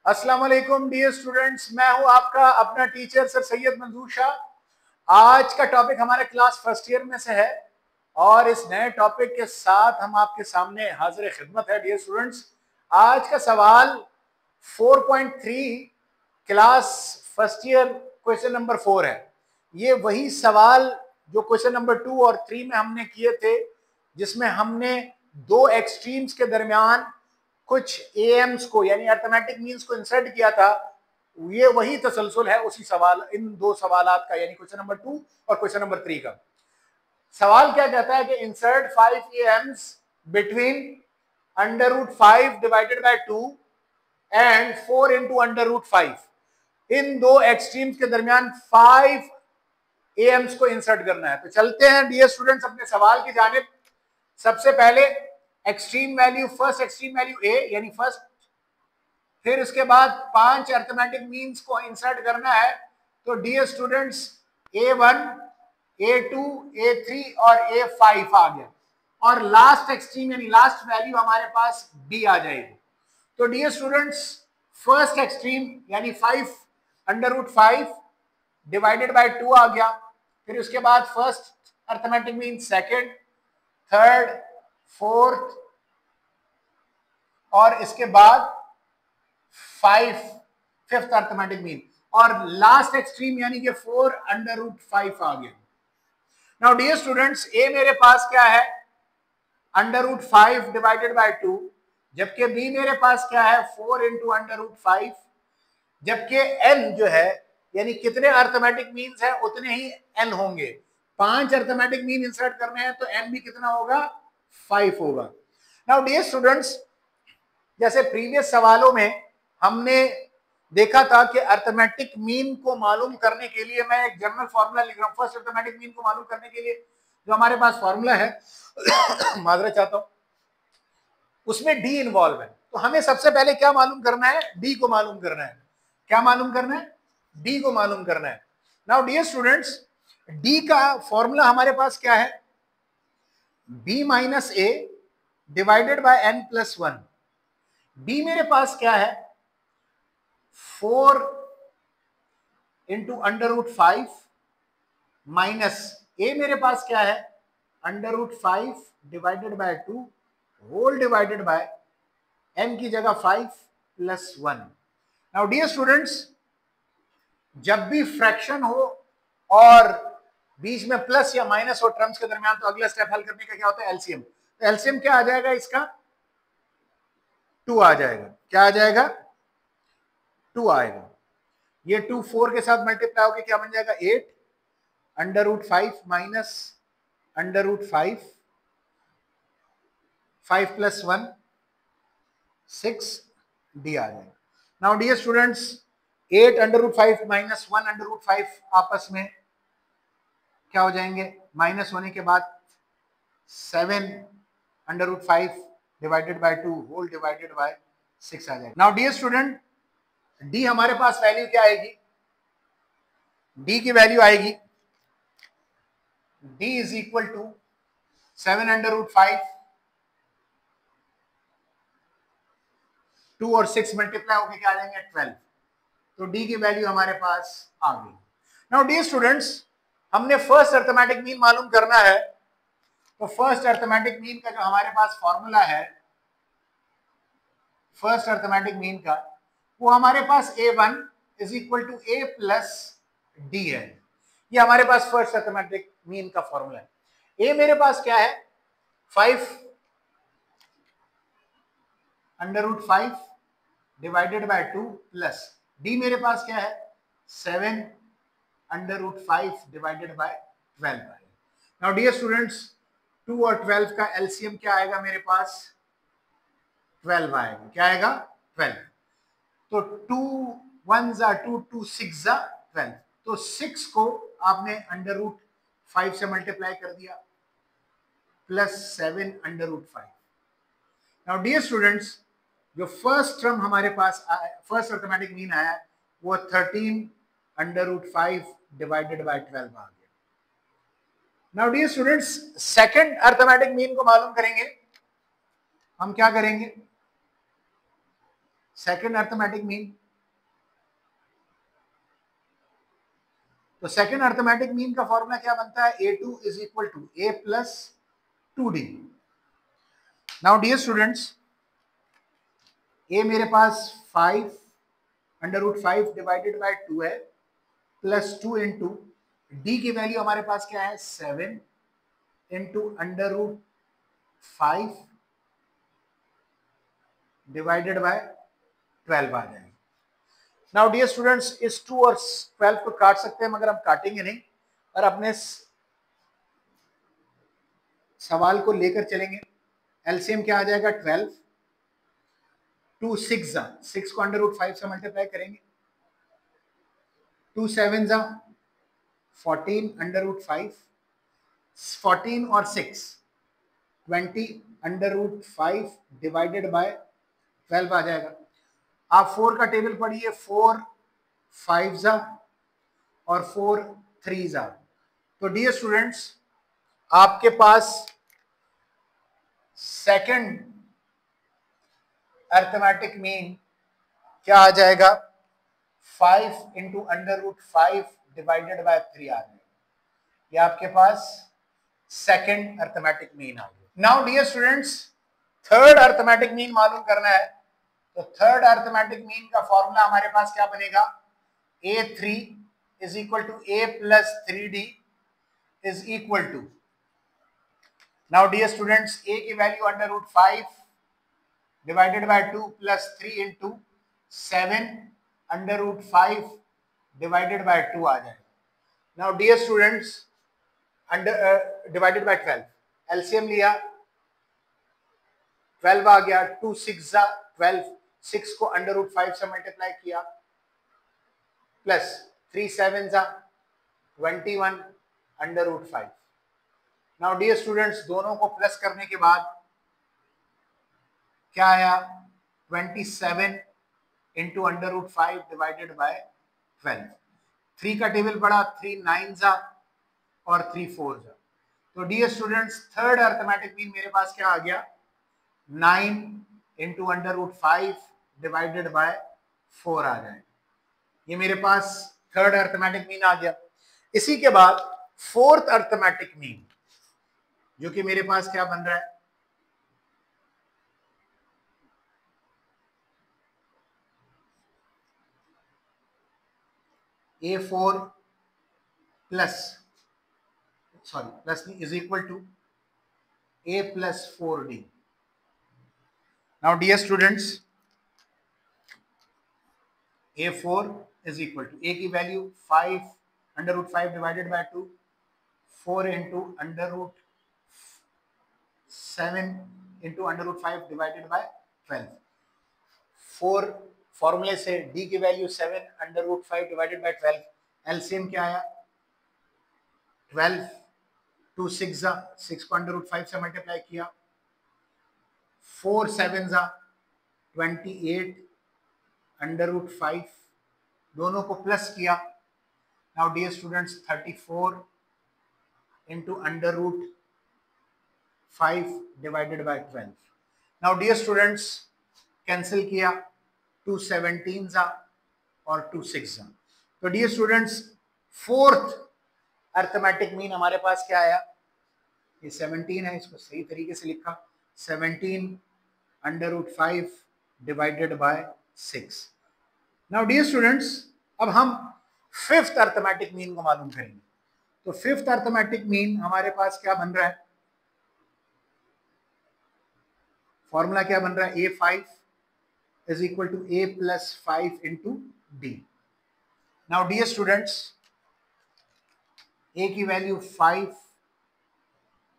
अस्सलाम वालेकुम dear students, मैं हूं आपका अपना टीचर सर सैयद मंजूर शाह। आज का टॉपिक हमारे क्लास फर्स्ट ईयर में से है और इस नए टॉपिक के साथ हम आपके सामने हाजिर खिदमत है। डियर स्टूडेंट्स, आज का सवाल 4.3 class first year question number 4 है। ये वही सवाल जो क्वेश्चन नंबर 2 और 3 में हमने किए थे, जिसमें हमने दो एक्सट्रीम्स के दरमियान कुछ एएम्स को यानी अर्थमेटिक मीन्स को इंसर्ट किया था। ये वही तसलसल है उसी सवाल, इन दो सवालात का, यानी क्वेश्चन नंबर 2 और क्वेश्चन नंबर 3 का। सवाल क्या कहता है कि insert 5 AMs between √5 divided by 2 and 4 into √5। इन दो एक्सट्रीम्स के दरमियान 5 एएम्स को इंसर्ट करना है। तो चलते हैं डियर स्टूडेंट्स अपने सवाल की जानिब। सबसे पहले extreme value, first extreme value A यानी फर्स्ट, फिर उसके बाद 5 अर्थमेटिक मीन्स को इंसर्ट करना है। तो dear students A1, A2, A3 और A5 आ गया और लास्ट एक्सट्रीम यानी लास्ट वैल्यू हमारे पास B आ जाएगी। तो डियर स्टूडेंट्स फर्स्ट एक्सट्रीम यानी 5 डिवाइडेड बाय 2 आ गया। फिर उसके बाद first arithmetic mean, second, third, fourth और इसके बाद 5 फिफ्थ अर्थमेटिक मीन और लास्ट एक्सट्रीम यानी कि 4 √5 आ गया। नाउ डियर स्टूडेंट्स ए मेरे पास क्या है, √5 डिवाइडेड बाय 2, जबकि बी मेरे पास क्या है 4 इंटू √5, जबकि एन जो है यानी कितने अर्थमेटिक मीन्स है उतने ही एन होंगे। 5 अर्थमेटिक मीन इंसर्ट करने हैं तो एन भी कितना होगा, 5 होगा। नाउ डियर स्टूडेंट्स, जैसे प्रीवियस सवालों में हमने देखा था कि अर्थमेटिक मीन को मालूम करने के लिए मैं एक जनरल फॉर्मूला लिख रहा हूं। फर्स्ट अर्थमेटिक मीन को मालूम करने के लिए जो हमारे पास फॉर्मूला है माजरा चाहता हूं, उसमें डी इन्वॉल्व है। तो हमें सबसे पहले क्या मालूम करना है, डी को मालूम करना है। क्या मालूम करना है, डी को मालूम करना है। नाउ डियर स्टूडेंट्स, डी का फॉर्मूला हमारे पास क्या है, b minus A divided by n plus 1। b मेरे पास क्या है 4 इंटू √5 माइनस a मेरे पास क्या है √5 divided by 2 whole divided by n की जगह 5 प्लस 1। नाउ डियर स्टूडेंट्स, जब भी फ्रैक्शन हो और बीच में प्लस या माइनस हो टर्म्स के दरमियान, तो अगला स्टेप हल करने का क्या होता है, एलसीएम। तो एलसीएम क्या आ जाएगा इसका, 2 आ जाएगा। क्या आ जाएगा, 2 आएगा। ये 2 4 के साथ मल्टीप्लाई होकर क्या बन जाएगा 8 √5 माइनस √5, 5 प्लस 1 6 डी आ जाएगा। नाउ डियर स्टूडेंट्स 8 √5 माइनस 1 √5 आपस में क्या हो जाएंगे, माइनस होने के बाद 7 √5 divided by 2 whole divided by 6 आ जाएगा। नाउ डियर स्टूडेंट, डी हमारे पास वैल्यू क्या आएगी, डी की वैल्यू आएगी d इज इक्वल टू 7 √5, 2 और 6 मल्टीप्लाई होकर क्या आ जाएंगे 12। तो d की वैल्यू हमारे पास आ गई। नाउ डियर स्टूडेंट्स, हमने फर्स्ट अर्थमेटिक मीन मालूम करना है। तो फर्स्ट अर्थमेटिक मीन का जो हमारे पास फॉर्मूला है फर्स्ट अर्थमेटिक मीन का, वो हमारे पास A1 is equal to A plus D है। ये हमारे पास फर्स्ट अर्थमेटिक मीन का फॉर्मूला है। ए मेरे पास क्या है 5 √5 डिवाइडेड बाय 2 प्लस डी मेरे पास क्या है 7 √5 डिवाइडेड बाय 12 है। नाउ डियर स्टूडेंट्स 2 और 12 का एलसीएम क्या आएगा मेरे पास 12 आएगा। क्या आएगा 12। तो 2 1s are 2, 2 6s are 12। तो 6 को आपने √5 से मल्टीप्लाई कर दिया प्लस 7 √5। नाउ डियर स्टूडेंट्स, जो फर्स्ट टर्म हमारे पास फर्स्ट अर्थमेटिक मीन आया वो 13 √5 डिवाइडेड बाय 12 आ गया। Now dear students, second arithmetic mean को मालूम करेंगे। हम क्या करेंगे, सेकेंड अर्थमेटिक मीन, तो सेकेंड अर्थमेटिक मीन का फॉर्मूला क्या बनता है, A2 is equal to A plus 2D। Now dear students, A मेरे पास 5 अंडर रूट 5 डिवाइडेड बाय 2 है, प्लस 2 इंटू D की वैल्यू हमारे पास क्या है 7 into under root 5 divided by 12 आ जाएगी। नाउ डियर स्टूडेंट्स, इस 2 और 12 को काट सकते हैं मगर हम काटेंगे नहीं और अपने सवाल को लेकर चलेंगे। एलसीएम क्या आ जाएगा 12, 2 6 6 को अंडर रूट 5 से मल्टीप्लाई करेंगे, 2 7 14 अंडर रूट 5, 14 और 6 20 अंडर रूट 5 डिवाइडेड बाय 12 आ जाएगा। आप 4 का टेबल पढ़िए, 4 5 और 4 3 तो डियर स्टूडेंट्स, आपके पास सेकंड अर्थमेटिक मीन क्या आ जाएगा 5 into under root 5 divided by 3 आ जाएगा। ये आपके पास सेकंड अर्थमेटिक मीन आ गया। Now dear students, third arithmetic mean मालूम करना है, तो थर्ड अर्थमेटिक मीन का फॉर्मूला हमारे पास क्या बनेगा, A3 is equal to A plus 3D is equal to, now dear students, A की value under root 5 divided by 2 plus 3 into 7 under root 5 divided by 2 आ जाएगा। Now dear students, under divided by 12, LCM लिया 12 आ गया, 2 6 12, 6 को under root 5 से multiply किया, plus 3 7 21 under root 5। Now dear students, दोनों को प्लस करने के बाद क्या आया 27 into under root 5 divided by 12। 3 का टेबल पड़ा, 3 9 और 3 4 तो dear students, third arithmetic mean मेरे पास क्या आ गया 9 इंटू अंडर रूट 5 डिवाइडेड बाय 4 आ जाए। ये मेरे पास थर्ड अर्थमेटिक मीन आ गया। इसी के बाद फोर्थ अर्थमेटिक मीन जो कि मेरे पास क्या बन रहा है, A4 plus is equal to A plus 4D। Now dear students, A4 is equal to A की value 5 under root 5 divided by 2, 4 into under root 7 into under root 5 divided by 12। 4 फॉर्मूले से D की value 7 under root 5 divided by 12, LCM क्या आया 12, 2 6 6 को under root 5 से multiply किया, 4 7 28 under root 5, दोनों को प्लस किया। Now dear students, 34 into under root 5 divided by 12। Now dear students, cancel किया, 2 17 और 2 6 तो dear students, fourth arithmetic mean हमारे पास क्या आया, ये 17 है, इसको सही तरीके से लिखा 17 under root 5 divided by 6। Now dear students, अब हम फिफ्थ अर्थमेटिक मीन को मालूम करेंगे। तो फिफ्थ अर्थमेटिक मीन हमारे पास क्या बन रहा है, फॉर्मूला क्या बन रहा है, A5 is equal to A plus 5 into D। Now dear students, A की value 5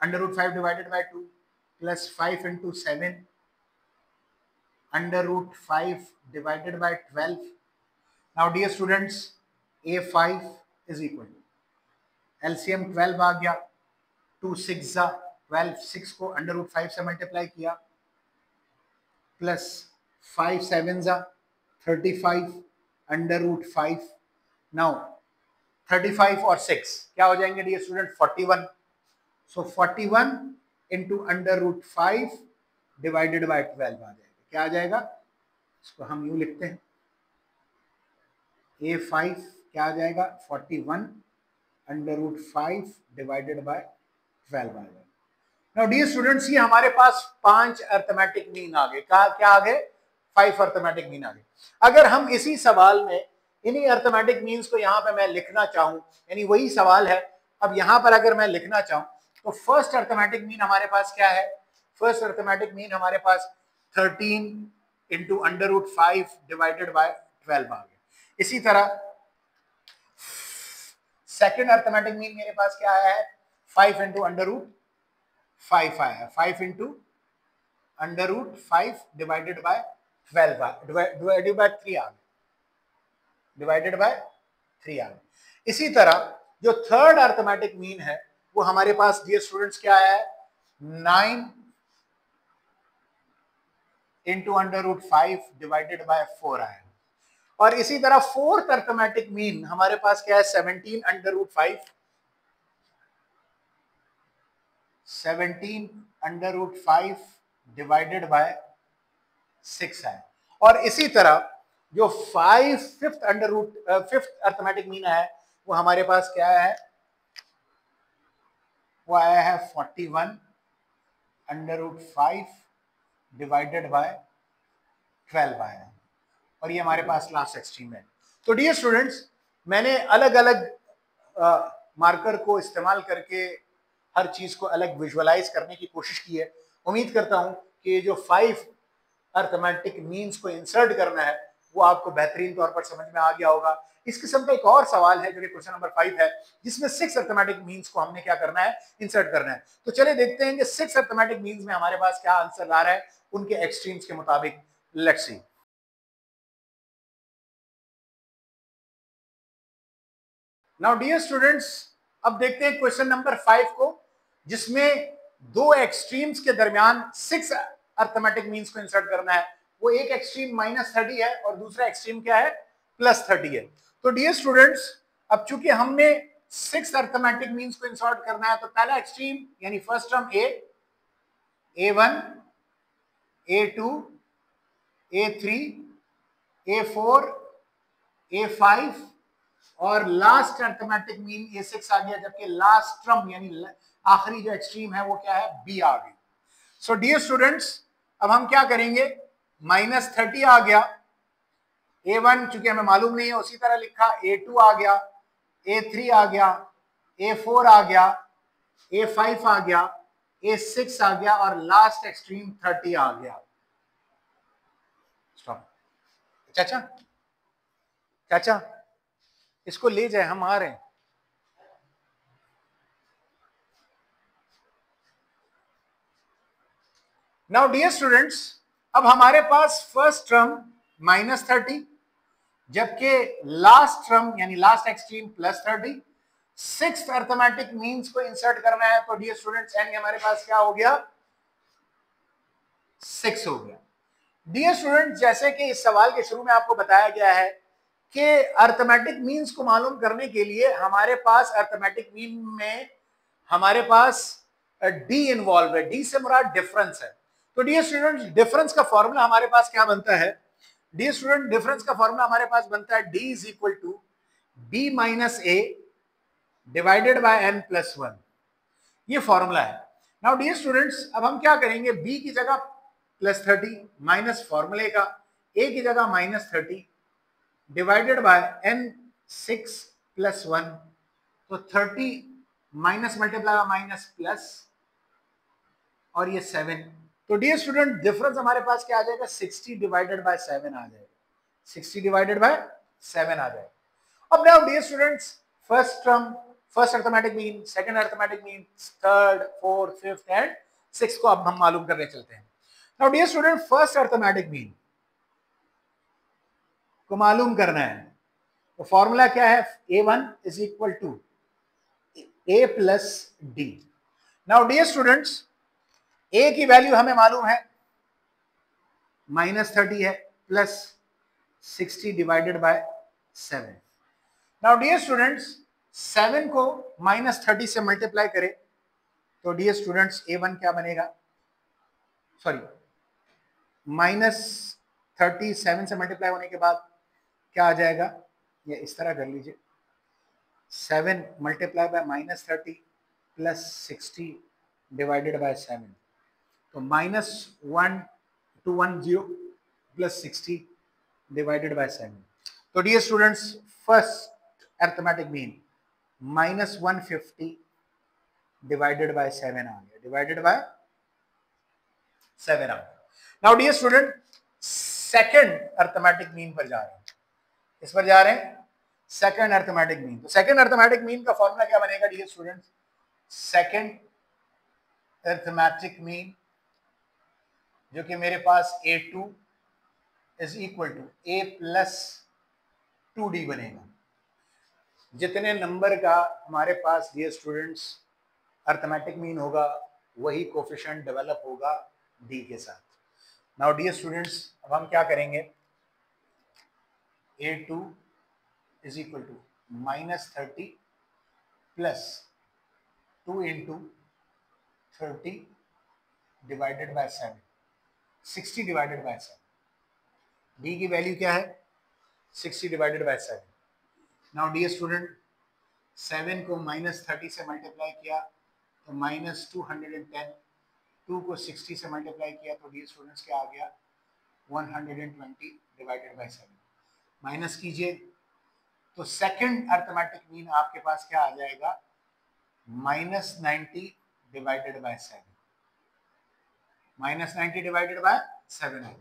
under root 5 divided by 2 plus 5 into 7 under root 5 divided by 12। Now dear students, A5 is equal to LCM 12 आ गया, 2 6 12, 6 को under root 5 से multiply किया, plus 5 7 35 under root 5। Now 35 और 6 क्या हो जाएंगे dear student 41, so 41 into under root 5 divided by 12 आ जाएगा, क्या आ जाएगा इसको हम यूं लिखते हैं, A5 क्या आ जाएगा 41 √5 डिवाइडेड बाय 12 आ जाएगा। नाउ डियर स्टूडेंट्स, ये हमारे पास 5 अर्थमेटिक मीन आ गए। क्या आ गए? 5 अर्थमेटिक मीन आ गए। अगर हम इसी सवाल में इन्हीं अर्थमेटिक मीन्स को यहाँ पे मैं लिखना चाहूं, यानी वही सवाल है, अब यहाँ पर अगर मैं लिखना चाहूं तो फर्स्ट अर्थमेटिक मीन हमारे पास क्या है? फर्स्ट अर्थमेटिक मीन हमारे पास 13 इंटू √5 डिवाइडेड बाय 12 आ गया। इसी तरह सेकेंड अर्थमेटिक मीन मेरे पास क्या आया है? 5 इंटू √5 आया है, 5 into √5 divided by 12 divided by 3 आ गया, डिवाइडेड बाय 3 आ गया। इसी तरह जो थर्ड अर्थमेटिक मीन है वो हमारे पास डियर स्टूडेंट्स क्या आया है? 9 इंटू √5 डिवाइडेड बाय 4 आया है। और इसी तरह फोर्थ अर्थमेटिक मीन हमारे पास क्या है? 17 √5 डिवाइडेड बाय 6 है। और इसी तरह जो फिफ्थ अर्थमेटिक मीन है वो हमारे पास क्या है? वो आया है 41 √5 डिवाइडेड बाय 12 आया है। और ये हमारे पास लास्ट एक्सट्रीम है। तो डियर स्टूडेंट्स, मैंने अलग अलग मार्कर को इस्तेमाल करके हर चीज को अलग विजुअलाइज करने की कोशिश की है। उम्मीद करता हूं कि ये जो 5 अर्थमेटिक मीन्स को इंसर्ट करना है वो आपको बेहतरीन तौर पर समझ में आ गया होगा। इस किस्म का एक और सवाल है जो कि क्वेश्चन नंबर 5 है, जिसमें 6 अर्थमेटिक मीन्स को हमने क्या करना है? इंसर्ट करना है। तो चलिए देखते हैं कि 6 अर्थमेटिक मीन्स में हमारे पास क्या आंसर आ रहा है उनके एक्सट्रीम्स के मुताबिक। Let's see. Now dear students, अब देखते हैं क्वेश्चन नंबर 5 को, जिसमें दो एक्सट्रीम्स के दरमियान 6 अर्थमेटिक मीन्स को इंसर्ट करना है। वो एक एक्सट्रीम -30 है और दूसरा एक्सट्रीम क्या है? +30 है। तो डियर स्टूडेंट्स, अब चूंकि हमने 6 अर्थमेटिक मीन्स को इंसर्ट करना है तो पहला एक्सट्रीम यानी first term A1, A2, A3, A4, A5 और लास्ट अर्थमेटिक मीन A6 आ गया, जबकि लास्ट टर्म यानी आखिरी जो एक्सट्रीम है वो क्या है? B आ गई। सो डियर स्टूडेंट्स, अब हम क्या करेंगे? -30 आ गया, A1 चूंकि हमें मालूम नहीं है उसी तरह लिखा, A2 आ गया, A3 आ गया, A4 आ गया, A5 आ गया, A6 आ गया और लास्ट एक्सट्रीम 30 आ गया। स्टॉप। चाचा चाचा इसको ले जाए, हम आ रहे हैं। नाउ डियर स्टूडेंट्स, अब हमारे पास फर्स्ट टर्म -30, जबकि लास्ट टर्म यानी last extreme +30। 6th arithmetic means को इंसर्ट करना है तो डियर स्टूडेंट्स यानी हमारे पास क्या हो गया? 6 हो गया। डियर स्टूडेंट्स, जैसे कि इस सवाल के शुरू में आपको बताया गया है कि अर्थमेटिक मीन्स को मालूम करने के लिए हमारे पास अर्थमेटिक मीन में हमारे पास डी इन्वॉल्व है। डी से मुराद डिफरेंस है। तो डियर स्टूडेंट्स, डिफरेंस का फॉर्मूला हमारे पास क्या बनता है? डियर स्टूडेंट, डिफरेंस का फॉर्मूला हमारे पास बनता है D is equal to B minus A divided by n+1। ये फॉर्मूला है। नाउ डियर स्टूडेंट्स, अब हम क्या करेंगे? B की जगह +30 माइनस फॉर्मूले का, A की जगह -30 डिवाइडेड बाय n6 + 1। तो 30 माइनस मल्टीप्लाई माइनस प्लस और ये 7। तो डियर स्टूडेंट, डिफरेंस हमारे पास क्या आ जाएगा? 60 डिवाइडेड बाय 7 आ जाएगा। 60 डिवाइडेड बाय 7 आ जाएगा। अब now dear students, first term, first arithmetic mean, second arithmetic mean, third, fourth, fifth and sixth को अब हम मालूम करने चलते हैं। Now dear student, first arithmetic mean को मालूम करना है तो फॉर्मूला क्या है? A1 is equal to A plus D. Now dear students, A की वैल्यू हमें मालूम है -30 है, plus 60 divided by 7। Now dear students, 7 को -30 से मल्टीप्लाई करें तो डियर स्टूडेंट्स A1 क्या बनेगा? सॉरी, 37 से मल्टीप्लाई होने के बाद क्या आ जाएगा, ये इस तरह कर लीजिए, 7 multiply by -30 plus 60 divided by 7, तो -1210 प्लस 60 डिवाइडेड बाय 7। तो dear students, first arithmetic mean -150 divided by 7 आ गया, डिवाइडेड बाय 7 आ गया। Now dear student, second arithmetic mean पर जा रहे हैं, इस पर जा रहे हैं सेकंड अर्थमेटिक मीन। तो सेकंड अर्थमेटिक मीन का फॉर्मूला क्या बनेगा dear students, second arithmetic mean जो कि मेरे पास A2 is equal to A plus 2D बनेगा। जितने नंबर का हमारे पास डियर स्टूडेंट्स अर्थमेटिक मीन होगा वही कोफिशिएंट डेवलप होगा D के साथ। नाउ डियर स्टूडेंट्स, अब हम क्या करेंगे, A2 is equal to -30 plus 2 into 30 divided by 7, 60 divided by 7। D की वैल्यू क्या है, 60 divided by 7। Now dear student, 7 को -30 से मल्टीप्लाई किया तो -210, 2 को 60 से मल्टीप्लाई किया तो डियर स्टूडेंट्स क्या आ गया, 120 डिवाइडेड बाय 7। माइनस कीजिए तो सेकंड अर्थमेटिक मीन आपके पास क्या आ जाएगा, -90 डिवाइडेड बाय 7, -90 डिवाइडेड बाय 7 आ गया।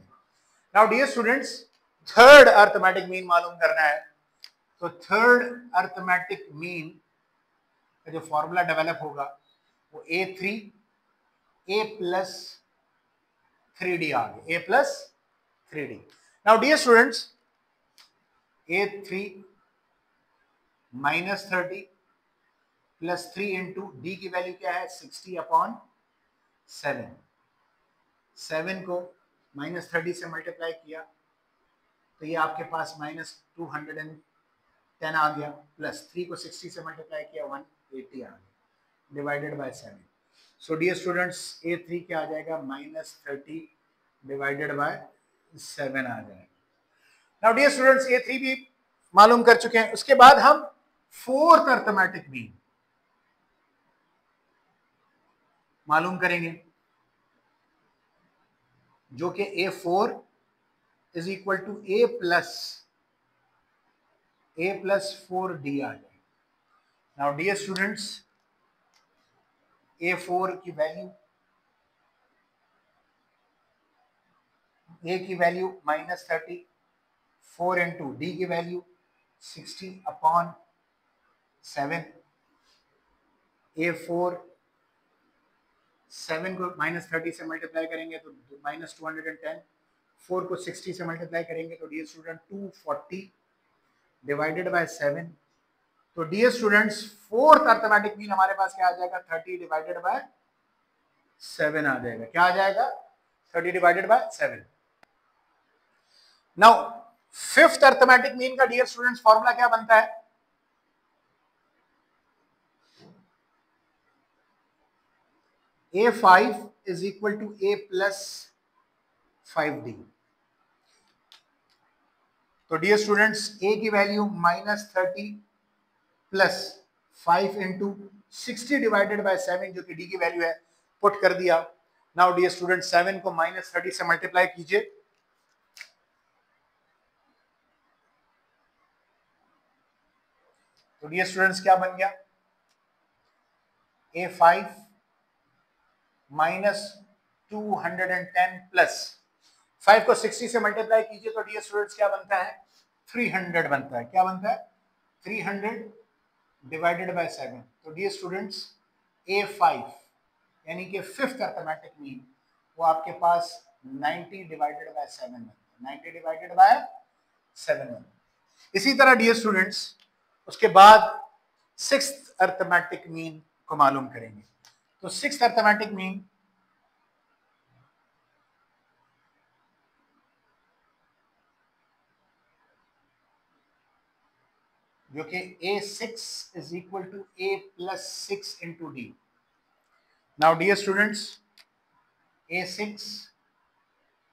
Now dear students, third arithmetic mean मालूम करना है, तो थर्ड अर्थमेटिक मीन का जो फॉर्मूला डेवलप होगा वो A3 A प्लस 3D आ गया, A plus 3D। Now dear students, A3 -30 plus 3 into D की वैल्यू क्या है, 60/7। 7 को -30 से मल्टीप्लाई किया तो ये आपके पास -210 आ गया, प्लस 3 को 60 से मल्टीप्लाई किया 180 आ गया, divided by 7। So dear students, A3 क्या आ जाएगा, -30 डिवाइडेड बाय 7 आ जाएगा। नाउ डियर स्टूडेंट्स, A3 भी मालूम कर चुके हैं। उसके बाद हम फोर्थ अर्थमेटिक मीन मालूम करेंगे जो कि A4 is equal to A plus 4D आ जाए। नाउ डियर स्टूडेंट्स, A4 की वैल्यू, A की वैल्यू -30, 4 इंटू D की वैल्यू 60/7। A4 7 को -30 से मल्टीप्लाई करेंगे तो -210, 4 को 60 से मल्टीप्लाई करेंगे तो डियर स्टूडेंट 240 डिवाइडेड बाय 7। तो dear students, fourth arithmetic mean हमारे पास क्या आ जाएगा, 30 डिवाइडेड बाय 7 आ जाएगा। क्या आ जाएगा, 30 divided by 7। Now fifth arithmetic mean का डियर स्टूडेंट्स फॉर्मूला क्या बनता है, A5 is equal to A plus 5D। तो डियर स्टूडेंट्स, A की value -30 plus 5 into 60 divided by 7 जो कि D की वैल्यू है, पुट कर दिया। नाउ डियर स्टूडेंट, 7 को -30 से मल्टीप्लाई कीजिए तो डियर स्टूडेंट्स क्या बन गया, A5 -210 प्लस 5 को 60 से मल्टीप्लाई कीजिए तो डियर स्टूडेंट्स क्या बनता है, 300 बनता है। क्या बनता है, 300 डिवाइडेड बाय 7। तो डियर स्टूडेंट्स, A5 यानी कि फिफ्थ अर्थमेटिक मीन वो आपके पास 90 डिवाइडेड बाय 7 बनता है, 90 डिवाइडेड बाय 7 बनता है। इसी तरह डियर स्टूडेंट्स, उसके बाद सिक्स्थ अर्थमेटिक मीन को मालूम करेंगे। तो सिक्स्थ अर्थमेटिक मीन जो कि A6 is equal to A plus 6 into D। Now dear students, A6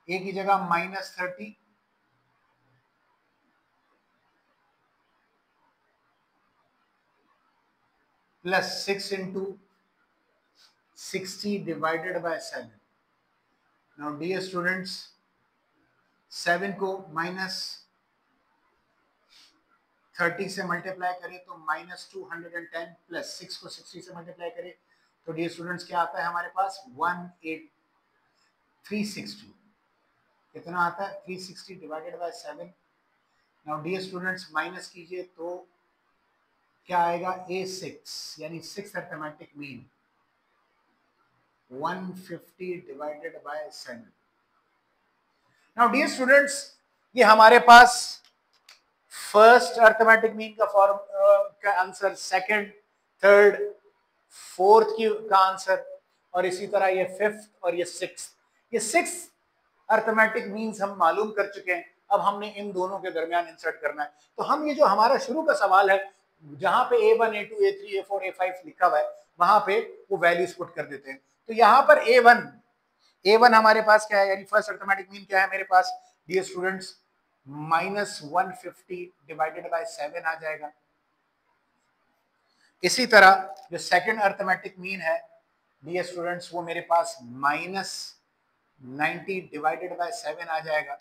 A की जगह -30 plus 6 into 60 divided by 7। Now dear students 7 को माइनस 30 से मल्टीप्लाई करें तो माइनस 210 प्लस 6 को 60 से मल्टीप्लाई करें तो डियर स्टूडेंट्स क्या आता है हमारे पास 360। कितना आता है 360 divided by 7। Now dear students minus कीजिए तो क्या आएगा A6 यानी 6th arithmetic mean 150 divided by 7। Now dear students ये हमारे पास फर्स्ट अर्थमेटिक मीन का फॉर्म का आंसर, सेकंड, थर्ड, फोर्थ की का आंसर, और इसी तरह ये फिफ्थ और ये सिक्स्थ। ये सिक्स अर्थमेटिक मीन्स हम मालूम कर चुके हैं। अब हमने इन दोनों के दरमियान इंसर्ट करना है। तो हम ये जो हमारा शुरू का सवाल है जहां पे A1 A2 A3 A4 A5 लिखा हुआ है वहां पे वो वैल्यूज पुट कर देते हैं। तो यहाँ पर A1 हमारे पास क्या है, यानी फर्स्ट अर्थमेटिक मीन क्या है मेरे पास dear students minus 150 divided by 7 आ जाएगा। इसी तरह जो सेकंड अर्थमेटिक मीन है डियर स्टूडेंट्स वो मेरे पास माइनस 90 डिवाइडेड बाय 7 आ जाएगा।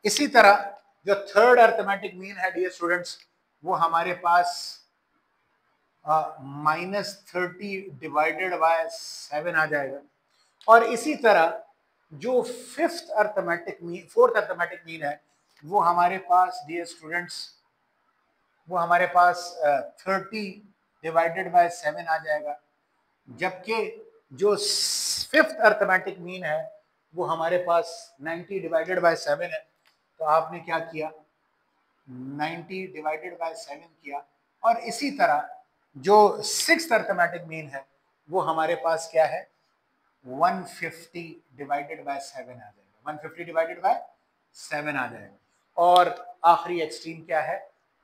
इसी तरह जो थर्ड अर्थमेटिक मीन है डियर स्टूडेंट्स वो हमारे पास माइनस 30 डिवाइडेड बाय 7 आ जाएगा। और इसी तरह जो fifth arithmetic mean, fourth arithmetic mean है वो हमारे पास डियर स्टूडेंट्स वो हमारे पास 30 डिवाइडेड बाय 7 आ जाएगा। जबकि जो फिफ्थ अर्थमेटिक मीन है वो हमारे पास 90 डिवाइडेड बाय 7 है। तो आपने क्या किया 90 डिवाइडेड बाय 7 किया। और इसी तरह जो सिक्स्थ अर्थमेटिक मीन है वो हमारे पास क्या है 150 डिवाइडेड बाय 7 आ जाएगा। 150 डिवाइडेड बाय 7 आ जाएगा। और आखिरी एक्सट्रीम क्या है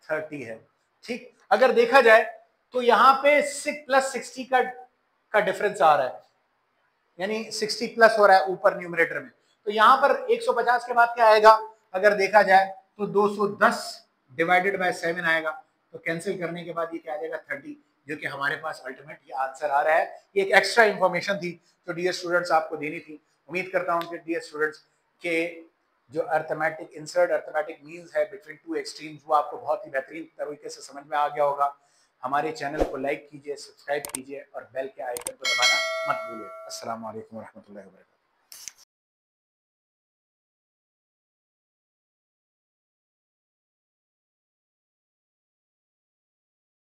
30 है। ठीक, अगर देखा जाए तो यहाँ पे 6 प्लस 60 का डिफरेंस आ रहा है, यानी 60 प्लस हो रहा है ऊपर न्यूमरेटर में। तो यहाँ पर 150 के बाद क्या आएगा अगर देखा जाए तो 210 डिवाइडेड बाय 7 आएगा। तो कैंसिल करने के बाद ये क्या आ जाएगा 30, जो कि हमारे पास अल्टीमेट ये आंसर आ रहा है। ये एक एक्स्ट्रा इंफॉर्मेशन थी जो डियर स्टूडेंट्स आपको देनी थी। उम्मीद करता हूँ कि डियर स्टूडेंट्स के जो अर्थमेटिक इंसर्ट अर्थमेटिक मीन्स है बिटवीन टू एक्सट्रीम्स वो आपको बहुत ही बेहतरीन तरीके से समझ में आ गया होगा। हमारे चैनल को लाइक कीजिए, सब्सक्राइब कीजिए और बेल के आइकन को दबाना मत भूलिए। अस्सलाम वालेकुम व रहमतुल्लाहि व बरकातहू।